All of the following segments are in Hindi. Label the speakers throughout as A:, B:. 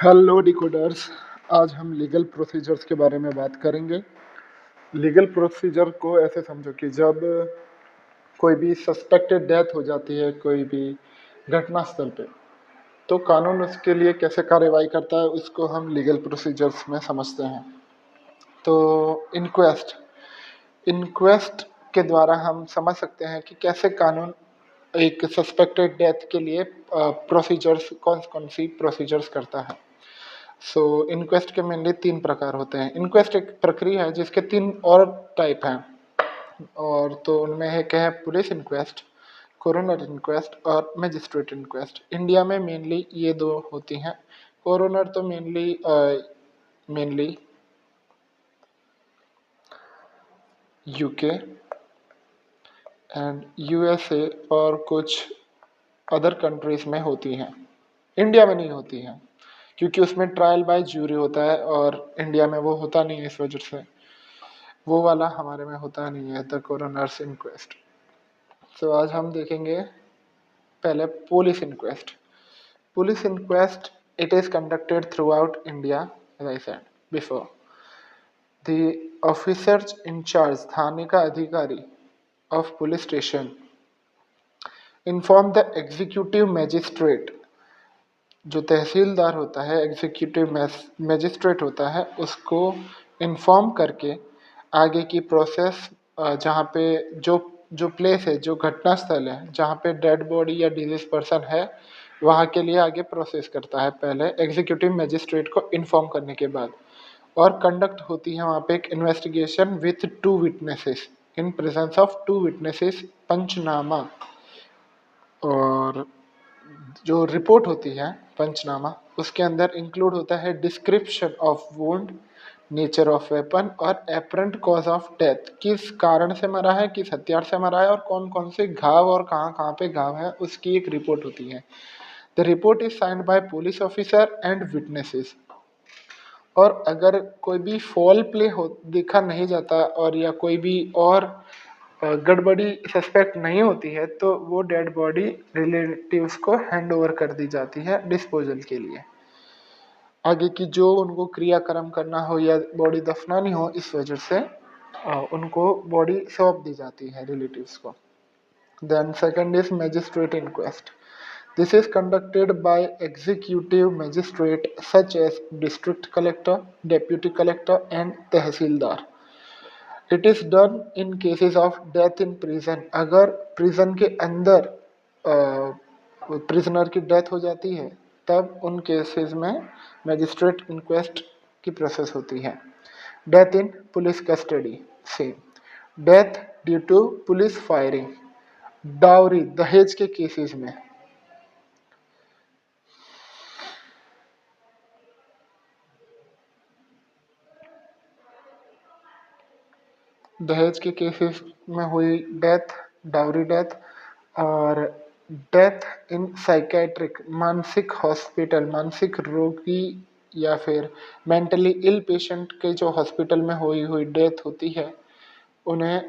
A: Hello decoders. आज हम लीगल प्रोसीजर्स के बारे में बात करेंगे। लीगल प्रोसीजर को ऐसे समझो कि जब कोई भी सस्पेक्टेड डेथ हो जाती है कोई भी घटना स्थल पे, तो कानून उसके लिए कैसे कार्रवाई करता है उसको हम लीगल प्रोसीजर्स में समझते हैं। तो इंक्वेस्ट इंक्वेस्ट के द्वारा हम समझ सकते हैं कि कैसे कानून एक सस्पेक्टेड डेथ के लिए प्रोसीजर्स कौन कौन सी प्रोसीजर्स करता है। सो इंक्वेस्ट के मेनली 3 प्रकार होते हैं। इंक्वेस्ट एक प्रक्रिया है जिसके 3 और टाइप हैं, और तो उनमें एक है पुलिस इंक्वेस्ट, कोरोनर इंक्वेस्ट और मजिस्ट्रेट इंक्वेस्ट। इंडिया में मेनली ये 2 होती हैं। कोरोनर तो मेनली यूके एंड यूएसए और कुछ अदर कंट्रीज में होती हैं। इंडिया में नहीं होती हैं क्योंकि उसमें ट्रायल बाय ज्यूरी होता है और इंडिया में वो होता नहीं है, इस वजह से वो वाला हमारे में होता नहीं है, द कोरोनर्स इंक्वेस्ट। तो आज हम देखेंगे पहले police inquest. Police inquest it is conducted throughout India as I said before. The officers in charge, थाने का अधिकारी of police station, inform the executive magistrate, जो तहसीलदार होता है, एग्जीक्यूटिव मैजिस्ट्रेट होता है, उसको इन्फॉर्म करके आगे की प्रोसेस, जहाँ पे जो जो प्लेस है, जो घटना स्थल है जहाँ पे डेड बॉडी या डिजीज पर्सन है, वहाँ के लिए आगे प्रोसेस करता है पहले एग्जीक्यूटिव मैजिस्ट्रेट को इन्फॉर्म करने के बाद। और कंडक्ट होती है वहाँ पे एक investigation with 2 witnesses, in presence of 2 witnesses, panchnama. और जो रिपोर्ट होती है पंचनामा, उसके अंदर इंक्लूड होता है description of wound, nature of weapon और एपरेंट कॉज ऑफ डेथ, किस कारण से मरा है, किस हथियार से मरा है और कौन कौन से घाव और कहाँ कहाँ पे घाव है, उसकी एक रिपोर्ट होती है। The report is signed by police officer and witnesses. और अगर कोई भी फॉल प्ले हो देखा नहीं जाता और या कोई भी और गड़बड़ी सस्पेक्ट नहीं होती है, तो वो डेड बॉडी रिलेटिव्स को हैंड ओवर कर दी जाती है डिस्पोजल के लिए। आगे की जो उनको क्रियाक्रम करना हो या बॉडी दफनानी हो, इस वजह से उनको बॉडी सौंप दी जाती है रिलेटिव्स को। Then second is magistrate inquest. This is conducted by executive magistrate such as district collector, deputy collector and tehsildar. It is done in cases of death in prison. अगर प्रिजन के अंदर प्रिजनर की डेथ हो जाती है, तब उन केसेस में मैजिस्ट्रेट इंक्वेस्ट की प्रोसेस होती है। Death in police custody, same. Death due to police firing, dowry दहेज के केसेस में। दहेज के केसेस में हुई डेथ, डाउरी डेथ, और डेथ इन साइकेट्रिक, मानसिक हॉस्पिटल, मानसिक रोगी या फिर मेंटली इल पेशेंट के जो हॉस्पिटल में हुई डेथ होती है, उन्हें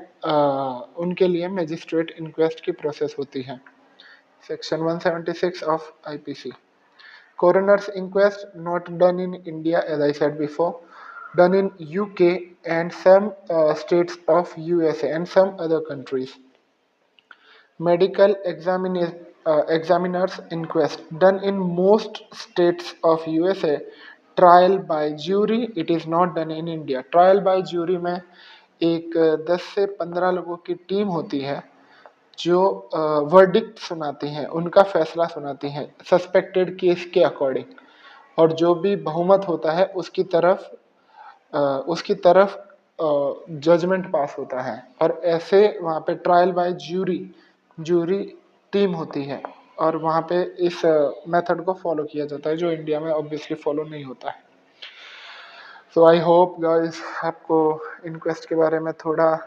A: उनके लिए मैजिस्ट्रेट इंक्वेस्ट की प्रोसेस होती है। Section 176 of IPC. Coroner's inquest not done in India, as I said before, done in UK and some states of USA and some other countries. Medical examiner's inquest done in most states of USA. Trial by jury, it is not done in India. Trial by jury में एक 10 से 15 लोगों की टीम होती है जो वर्डिक्ट सुनाती हैं, उनका फैसला सुनाती हैं सस्पेक्टेड केस के अकॉर्डिंग, और जो भी बहुमत होता है उसकी तरफ जजमेंट पास होता है। और ऐसे वहाँ पे ट्रायल बाय ज्यूरी टीम होती है, और वहाँ पे इस मेथड को फॉलो किया जाता है, जो इंडिया में ऑब्वियसली फॉलो नहीं होता है। सो आई होप गाइस आपको इंक्वेस्ट के बारे में थोड़ा